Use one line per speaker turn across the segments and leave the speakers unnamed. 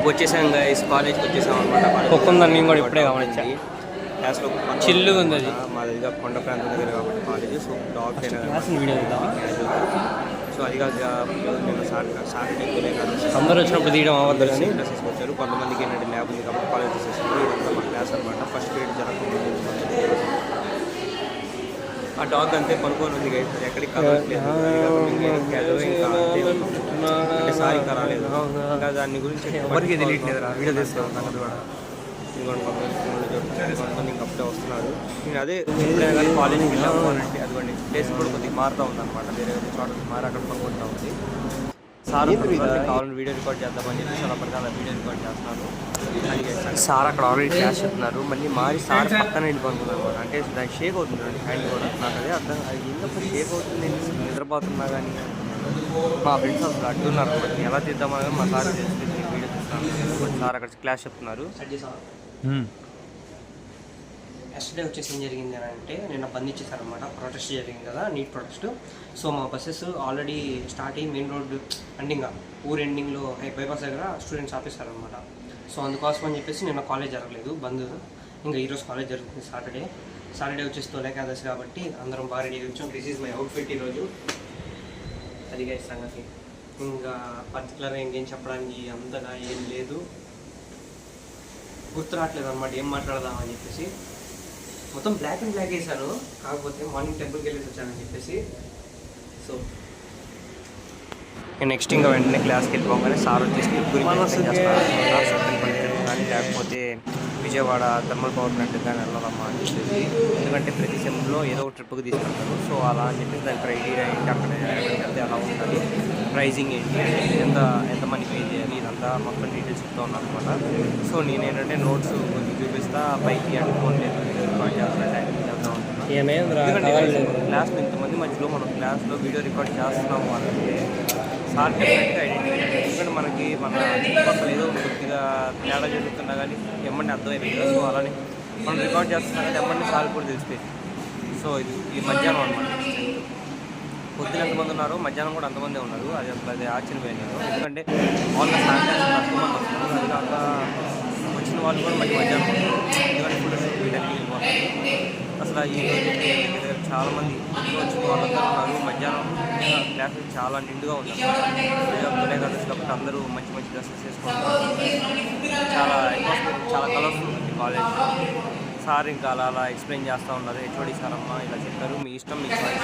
వచ్చేసాం గైస్, కాలేజ్కి వచ్చేసాం అనమాట.
కుక్క ఉందని నేను కూడా ఇప్పుడే గమనించా.
క్లాస్లో
చిల్లుగా ఉంది అది.
మా దగ్గర కొండ ప్రాంతం దగ్గర కాబట్టి college. So dog
video
so అది కాదు, నేను సాటర్డే
అందరూ వచ్చినప్పుడు తీయడం అవ్వదు
అని డ్రెస్సెస్ వచ్చారు. కొంతమందికి ఏంటంటే ల్యాబ్ ఉంది కాబట్టి కాలేజ్ డ్రెస్సెస్. ఇదంతా మా క్లాస్ అనమాట. ఫస్ట్ పీరియడ్ జరగకుండా ఆ డాగ్ అంతే పనుకొని ఉంది గైస్, ఎక్కడికి కలవట్లేదు. ఇంకా సారీ ఇంకా రాలేదు. ఇంకా దాని గురించి ఎవరికి తెలియట్లేదు. వీడియో తీసుకోవాలి కూడా. కొంతమంది ఇంకా అప్పుడే వస్తున్నారు. నేను అదే ఎప్పుడైనా కాలేజ్కి వెళ్ళాము అంటే అదిగోండి ప్లేస్ కూడా కొద్దిగా మారుతూ ఉంది అనమాట. వేరే చోట మారి అక్కడ పనుకుంటూ ఉంది. సార్ కావాలని వీడియో రికార్డ్ చేద్దామని చెప్పి చాలా ప్రకారం వీడియో రికార్డ్ చేస్తున్నాను. అది సార్ అక్కడ ఆల్రెడీ క్లాస్ చెప్తున్నారు. మళ్ళీ మారి సార్ పక్కన వెళ్ళిపోతుంది అనమాట. అంటే దానికి షేక్ అవుతుంది హ్యాండ్ కూడా. నాకు అదే అర్థం అది ఎందుకు షేక్ అవుతుంది. నిద్రపోతున్నా కానీ మా ఫ్రెండ్స్ అసలు అడ్డున్నారు అనమాట. ఎలా తీద్దామని మా సార్ తెలిసి వీడియో తీస్తాను. సార్ అక్కడ క్లాస్ చెప్తున్నారు.
నెక్స్ట్ డే వచ్చేసి ఏం జరిగింది అని అంటే నిన్న బంద్ ఇచ్చేసారనమాట. ప్రొటెస్ట్ జరిగింది కదా, నీట్ ప్రొటెస్ట్. సో మా బస్సెస్ ఆల్రెడీ స్టార్ట్ అయ్యి మెయిన్ రోడ్ ఎండింగ్, ఊరు ఎండింగ్లో బైపాస్ దగ్గర స్టూడెంట్స్ ఆపేస్తారనమాట. సో అందుకోసం అని చెప్పేసి నిన్న కాలేజ్ జరగలేదు, బంద్. ఇంకా ఈరోజు కాలేజ్ జరుగుతుంది సాటర్డే వచ్చేసి తొలి ఏకాదశి కాబట్టి అందరం బాగా రెడీ వచ్చాం. దిస్ ఈజ్ మై అవుట్ఫిట్ ఈరోజు. అదిగా సంగతి. ఇంకా పర్టికులర్గా ఇంకేం చెప్పడానికి అంతగా ఏం లేదు, గుర్తు రావట్లేదు అనమాట ఏం మాట్లాడదామని చెప్పేసి. మొత్తం బ్లాక్ అండ్ బ్లాక్ వేసాను, కాకపోతే మార్నింగ్ టెంపుల్కి వెళ్ళేసి వచ్చానని చెప్పేసి. సో
నెక్స్ట్ ఇంకా వెంటనే క్లాస్కి వెళ్ళిపోగానే సార్ వచ్చేసి కానీ లేకపోతే విజయవాడ థర్మల్ పవర్ ప్లాంట్ కానీ వెళ్ళాలమ్మా అని చెప్పేసి. ఎందుకంటే ప్రతి సెమ్లో ఏదో ఒక ట్రిప్కి తీసుకుంటారు. సో అలా అని చెప్పేసి దాని క్రైటీరియా ఏంటి, అక్కడ వెళ్తే అలా ఉంటుంది, ప్రైజింగ్ ఏంటి, ఎంత మనీ పే చేయాలి, ఇదంతా మొత్తం డీటెయిల్స్ చెప్తా ఉన్నాను అనమాట. సో నేనేంటంటే నోట్స్ కొంచెం చూపిస్తా, పైకి అంటే ఫోన్ లేదు రికార్డ్ చేస్తాను వెళ్తా ఉంటాను. క్లాస్లో ఇంతమంది మధ్యలో మనం క్లాస్లో వీడియో రికార్డ్ చేస్తున్నాము అంటే సార్ డెఫినెట్గా ఐడెంటిఫై. ఎందుకంటే మనకి మన చుట్టుపక్కల ఏదో కొద్దిగా తేడా జరుగుతున్నా కానీ ఎమ్మంటే అర్థమైపోయింది కదా. సో అలానే మనం రికార్డ్ చేస్తున్నాం కానీ ఎమ్మంటే సార్ కూడా తెలిసిపోయింది. సో ఇది మధ్యాహ్నం అనమాట. పొద్దున ఎంతమంది ఉన్నారో మధ్యాహ్నం కూడా అంతమంది ఉన్నారు. అది అసలు అది ఆశ్చర్యపోయాను నేను. ఎందుకంటే వాళ్ళ సాయంత్రం తక్కువ మంది వస్తున్నారు. అది కాక వచ్చిన వాళ్ళు కూడా మళ్ళీ మధ్యాహ్నం వస్తారు. ఎందుకంటే ఇప్పుడు వీటన్ని వెళ్ళిపోతారు. అసలు ఈ చాలామంది వచ్చిన వాళ్ళందరూ ఉన్నారు. మధ్యాహ్నం క్లాసెస్ చాలా నిండుగా ఉంటారు. తొలి ఏకాదశి కాబట్టి అందరూ మంచి మంచి డ్రెస్సెస్ వేసుకుంటారు. చాలా కలర్ఫుల్ ఉంది కాలేజ్. సార్ ఇంకా అలా ఎక్స్ప్లెయిన్ చేస్తూ ఉన్నారు. హెచ్ఓడి సార్ అమ్మ ఇలా చెప్పారు, మీ ఇష్టం, మీ చాయిస్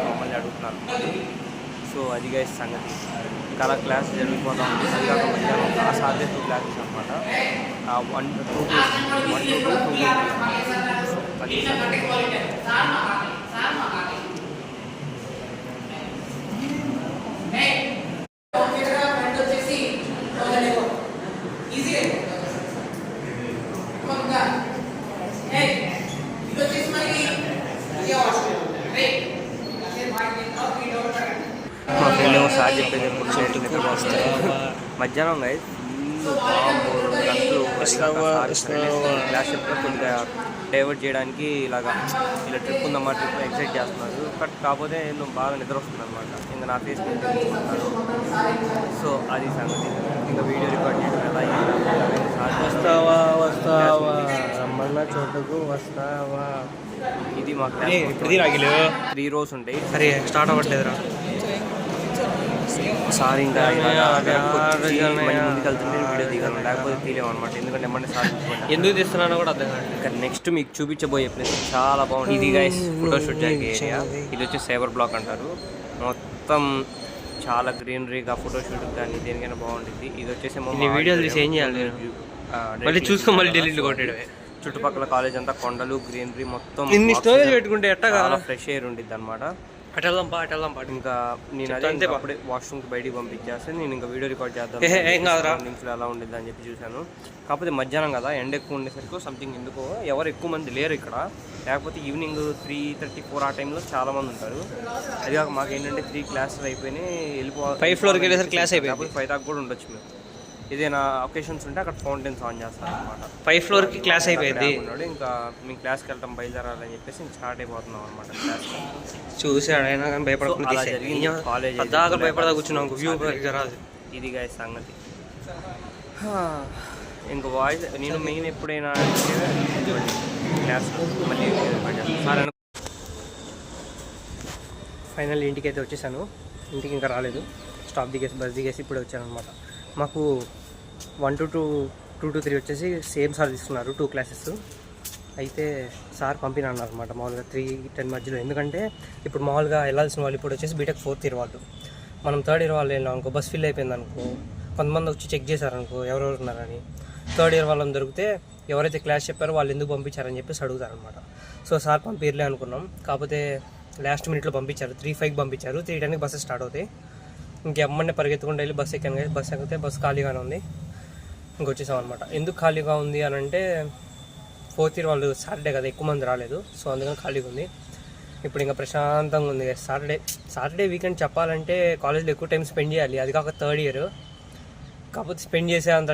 మమ్మల్ని అడుగుతున్నారు. సో అది గైస్ సంగతి. ఇంకా అలా క్లాస్ జరిగిపోతూ ఉంది. అది కాక మధ్యాహ్నం ఆ సార్దే 2 క్లాసెస్ అనమాట. 1 to 2 అది మా ఫ్రెండ్ ఏమో సార్ చెప్పేది మధ్యాహ్నం గైస్ క్లాస్ చెప్తే కొద్దిగా డైవర్ట్ చేయడానికి ఇలా ట్రిప్ ఉందమ్మా, ట్రిప్ ఎక్సైట్ చేస్తున్నారు. బట్ కాకపోతే నువ్వు బాగా నిద్ర వస్తుంది అనమాట. ఇంకా నా ఫేస్ తెలుసుకుంటారు. సో అది సంగతి. ఇంకా వీడియో రికార్డ్ చేయడం ఎలా
వస్తావా రమ్మన్న చోటుకు వస్తావా.
ఇది మా క్లాస్ 3 rows ఉంటాయి.
సరే స్టార్ట్ అవ్వట్లేదురా
సార్. ఇంకా ముందుకు వెళ్తుంటే వీడియో దిగాను, లేకపోతే తీయలేము అనమాట. ఎందుకంటే ఏమంటే సార్
ఎందుకు తీస్తున్నానో కూడా అర్థం కాదు.
ఇంకా నెక్స్ట్ మీకు చూపించబోయే ప్లేస్ చాలా బాగుంది. ఇది గైస్ ఫోటోషూట్ జరిగే ఏరియా. ఇది వచ్చి సైబర్ బ్లాక్ అంటారు. మొత్తం చాలా గ్రీనరీగా ఫోటోషూట్ కానీ దేనికైనా బాగుంటుంది. ఇది వచ్చేసి
వీడియోలు తీసి ఏం చేయాలి, మళ్ళీ చూసుకో మళ్ళీ ఢిల్లీ కొట్టేయడమే.
చుట్టుపక్కల కాలేజ్ అంతా కొండలు, గ్రీనరీ, మొత్తం
ఇన్ని స్టోరేజ్ పెట్టుకుంటే
చాలా ఫ్రెష్ ఎయిర్ ఉంటుంది అనమాట.
అటెళ్దాం
ఇంకా నేను అదే అప్పుడే వాష్రూమ్కి బయటికి పంపించేస్తే నేను ఇంకా వీడియో రికార్డ్ చేద్దాం సరౌండింగ్స్లో ఎలా ఉండిద్ది అని చెప్పి చూశాను. కాకపోతే మధ్యాహ్నం కదా, ఎండ ఎక్కువ ఉండేసరికి సంథింగ్ ఎందుకో ఎవరు ఎక్కువ మంది లేరు ఇక్కడ. లేకపోతే ఈవినింగ్ 3:34 ఆ టైంలో చాలా మంది ఉంటారు. అది కాక మాకు ఏంటంటే 3 క్లాసెస్ అయిపోయినాయి, వెళ్ళిపోవాలి.
5 ఫ్లోర్కి వెళ్ళేసరికి క్లాస్ అయిపోయింది.
5 దాకా కూడా ఉండొచ్చు. మేము ఏదైనా ఒకేషన్స్ ఉంటే అక్కడ ఫౌంటైన్స్ ఆన్ చేస్తారు అనమాట.
5 ఫ్లోర్కి క్లాస్ అయిపోయింది.
ఇంకా మేము క్లాస్కి వెళ్తాం బయలుదేరాలని చెప్పేసి ఇంకా స్టార్ట్ అయిపోతున్నాం అనమాట. క్లాస్
చూసాడు అయినా కానీ భయపడకుండా
కాలేజ్
దాకా భయపడదా కూర్చున్నాం. వ్యూ రాదు.
ఇది గాయ సంగతి. ఇంక వాయిస్ నేను మెయిన్ ఎప్పుడైనా క్లాస్లో మళ్ళీ సార్ ఫైనల్ ఇంటికి అయితే వచ్చేసాను. ఇంటికి ఇంకా రాలేదు, స్టాప్ దిగేసి బస్ దిగేసి ఇప్పుడే వచ్చాను అనమాట. మాకు 1 to 2 to 3 వచ్చేసి సేమ్ సార్ తీసుకున్నారు 2 క్లాసెస్. అయితే సార్ పంపినన్నారు అనమాట మామూలుగా 3-10 మధ్యలో. ఎందుకంటే ఇప్పుడు మామూలుగా వెళ్ళాల్సిన వాళ్ళు ఇప్పుడు వచ్చేసి బీటెక్ 4th ఇయర్ వాళ్ళు, మనం 3rd ఇయర్ వాళ్ళు వెళ్ళాం అనుకో, బస్ ఫిల్ అయిపోయింది అనుకో, కొంతమంది వచ్చి చెక్ చేశారనుకో ఎవరెవరు ఉన్నారని. 3rd ఇయర్ వాళ్ళని దొరికితే ఎవరైతే క్లాస్ చెప్పారో వాళ్ళు ఎందుకు పంపించారని చెప్పేసి అడుగుతారనమాట. సో సార్ పంపిర్లే అనుకున్నాం, కాకపోతే లాస్ట్ మినిట్లో పంపించారు. 3:05 పంపించారు. 3:10 బస్సు స్టార్ట్ అవుతాయి. ఇంకెమ్మనే పరిగెత్తుకుంటూ వెళ్ళి బస్సు ఎక్కాను. బస్సు ఎక్కితే బస్సు ఖాళీగానే ఉంది, ఇంకొచ్చేసాం అనమాట. ఎందుకు ఖాళీగా ఉంది అని అంటే 4th ఇయర్ వాళ్ళు సాటర్డే కదా, ఎక్కువ మంది రాలేదు, సో అందుకని ఖాళీగా ఉంది. ఇప్పుడు ఇంకా ప్రశాంతంగా ఉంది. సాటర్డే వీకెండ్ చెప్పాలంటే కాలేజ్లో ఎక్కువ టైం స్పెండ్ చేయాలి, అది కాక 3rd ఇయర్. కాకపోతే స్పెండ్ చేసే అంత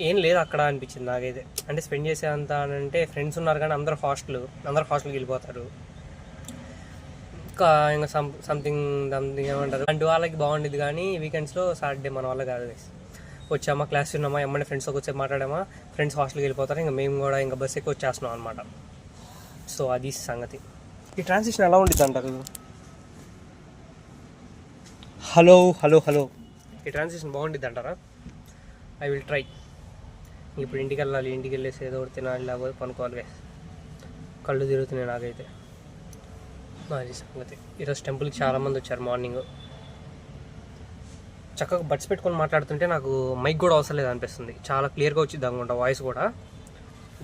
ఏం లేదు అక్కడ అనిపించింది నాకైతే. అంటే స్పెండ్ చేసే అంత అని అంటే ఫ్రెండ్స్ ఉన్నారు కానీ అందరూ హాస్టల్కి వెళ్ళిపోతారు. ఇంకా సంథింగ్ ఏమంటారు అంటే వాళ్ళకి బాగుండేది. కానీ వీకెండ్స్లో సాటర్డే మన వల్ల కాదు. వచ్చామా, క్లాస్ ఉన్నామా, ఎమ్మని ఫ్రెండ్స్తో వచ్చి మాట్లాడామా, ఫ్రెండ్స్ హాస్టల్కి వెళ్ళిపోతారు. ఇంకా మేము కూడా ఇంకా బస్ ఎక్కువ వచ్చేస్తున్నాం అనమాట. సో అది సంగతి. ఈ ట్రాన్సిషన్ ఎలా ఉండిద్ది అంటారు? హలో హలో హలో ఈ ట్రాన్సిషన్ బాగుండిద్ది అంటారా? I will try. ఇప్పుడు ఇంటికి వెళ్ళాలి, ఇంటికి వెళ్ళేసి ఏదో ఒకటి తినాలి, లేకపోతే పనుకోవాలి. కళ్ళు తిరుగుతున్నాయి నాకైతే. అది సంగతి. ఈరోజు టెంపుల్కి చాలామంది వచ్చారు మార్నింగ్. చక్కగా బడ్స్ పెట్టుకొని మాట్లాడుతుంటే నాకు మైక్ కూడా అవసరం లేదు అనిపిస్తుంది. చాలా క్లియర్గా వచ్చింది అనుకుంటా వాయిస్ కూడా.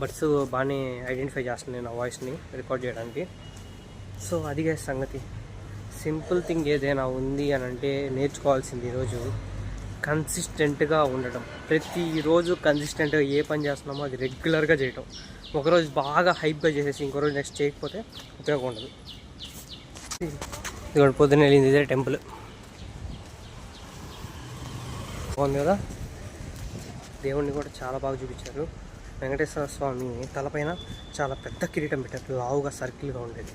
బడ్స్ బాగానే ఐడెంటిఫై చేస్తుంది నా వాయిస్ని రికార్డ్ చేయడానికి. సో అది సంగతి. సింపుల్ థింగ్ ఏదైనా ఉంది అని అంటే నేర్చుకోవాల్సింది ఈరోజు కన్సిస్టెంట్గా ఉండటం. ప్రతిరోజు కన్సిస్టెంట్గా ఏ పని చేస్తున్నామో అది రెగ్యులర్గా చేయటం. ఒకరోజు బాగా హైప్గా చేసేసి ఇంకో రోజు నెక్స్ట్ చేయకపోతే ఉపయోగం ఉండదు. ఇదిగోండి పొద్దున్న వెళ్ళింది ఇదే టెంపుల్. బాగుంది కదా, దేవుణ్ణి కూడా చాలా బాగా చూపించారు. వెంకటేశ్వర స్వామి తలపైన చాలా పెద్ద కిరీటం పెట్టారు, లావుగా సర్కిల్గా ఉండేది.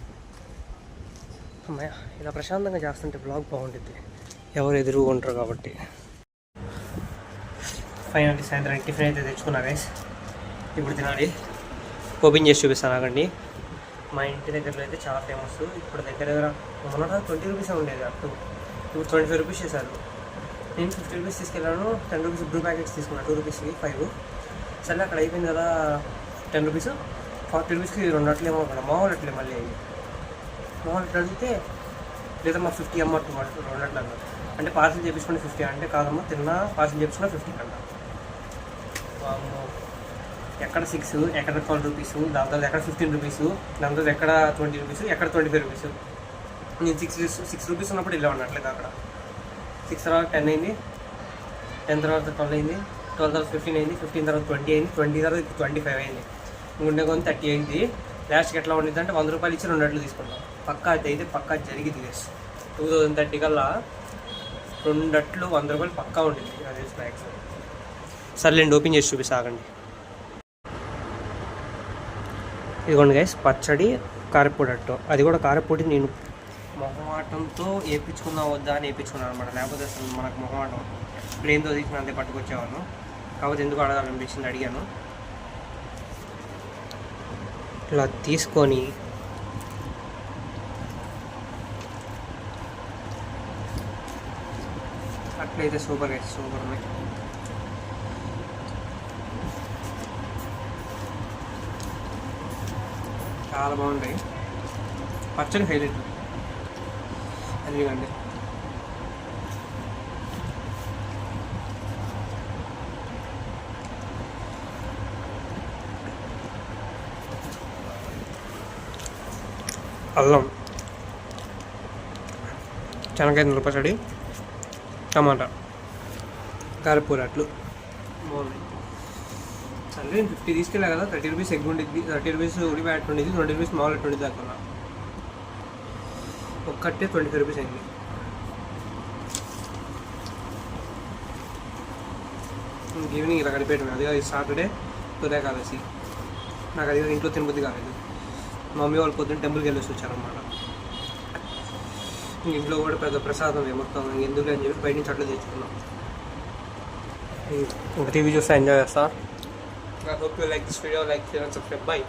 అమ్మాయ ఇలా ప్రశాంతంగా చేస్తుంటే బ్లాగ్ బాగుంటుంది, ఎవరు ఎదురుగా ఉంటారు కాబట్టి. ఫైనల్లీ సాయంత్రం టిఫిన్ అయితే తెచ్చుకున్నా గైస్, ఇప్పుడు తినాలి. ఓపెన్ చేసి చూపిస్తాను ఆగండి. మా ఇంటి దగ్గరలో అయితే చాలా ఫేమస్. ఇప్పుడు దగ్గర మొన్న 20 రూపీస్ ఉండేది, అప్పుడు ఇప్పుడు 25 రూపీస్ చేశారు. నేను 50 రూపీస్ తీసుకెళ్ళాను, 10 రూపీస్ బ్లూ ప్యాకెట్స్ తీసుకున్నాను, 2 రూపీస్కి 5. సరే అక్కడ అయిపోయింది కదా 10 రూపీస్, 40 రూపీస్కి 2 అట్లేమో అక్కడ మామూలు అట్లే. మళ్ళీ మామూలు అట్లా అడిగితే లేదా మా 50 అమ్మ 2 అట్లా అన్నారు. అంటే పార్సల్ చేయించుకుని 50 అంటే కాదమ్మా, తిన్నా పార్సల్ చేయించుకున్నా 50 అంట. ఎక్కడ 6, ఎక్కడ 12 రూపీస్, దాని తర్వాత ఎక్కడ 15 రూపీస్, దాని తర్వాత ఎక్కడ 20 రూపీస్, ఎక్కడ 25 రూపీస్. నేను 6 రూపీస్ ఉన్నప్పుడు ఇలా ఉన్నట్లేదు. అక్కడ 6 తర్వాత 10 అయింది, 10 తర్వాత 12 అయింది, 12 తర్వాత 15 అయింది, 15 తర్వాత 20 అయింది, 20 తర్వాత 25 అయింది, ఉండే కొంత 30 అయింది. లాస్ట్కి ఎట్లా ఉండిద్ది అంటే 100 రూపాయలు ఇచ్చి 2 అట్లు తీసుకుంటాం. పక్కా అయితే పక్కా జరిగింది గైస్. 2030 కల్లా 2 అట్లు 100 రూపాయలు పక్కా ఉండింది అది స్నాక్స్. సర్లేండి ఓపెన్ చేసి చూపిస్తాగండి. ఇదిగోండి గైస్, పచ్చడి కారపొడి అట్టు. అది కూడా కారపొడి నేను మొహమాటంతో వేయించుకుందా వద్దా అని వేయించుకున్నాను అనమాట. లేకపోతే అసలు మనకు మొహమాటం ప్లేన్తో తీసుకుని అంతే పట్టుకొచ్చేవాను. కాకపోతే ఎందుకు అడగాలనిపించింది, అడిగాను. ఇలా తీసుకొని అట్లయితే సూపర్ గైస్, సూపర్ ఉన్నాయి. చాలా బాగుంటాయి. పచ్చడి హైలైట్ ఎందుకండి. అల్లం, శనగకాయ నిల్వ పచ్చడి, టమాటా, కారపూర అట్లు బాగుంది. సరే 50 తీసుకెళ్ళా కదా, 30 రూపీస్ ఎగ్ ఉండిద్ది, 30 రూపీస్ ఉడిపాట్ ఉండేది, 20 రూపీస్ మామూలు అట్టు ఉండేది. అక్కడ ఒక్కటే 25 రూపీస్ అయింది. ఈవినింగ్ ఇలా గడిపేయటం. అది సాటర్డే తొలి ఏకాదశి. నాకు అది ఇంట్లో తినబుద్ధి కాలేదు. మమ్మీ వాళ్ళు పొద్దున్న టెంపుల్కి వెళ్ళేసి వచ్చారన్నమాట. ఇంట్లో కూడా పెద్ద ప్రసాదం మొత్తం ఎందుకు అని చెప్పి బయట నుంచి అట్లా తెచ్చుకున్నాం.
ఇంకా టీవీ చూస్తే ఎంజాయ్ చేస్తా.
I hope you like this video, like, share and subscribe. Bye.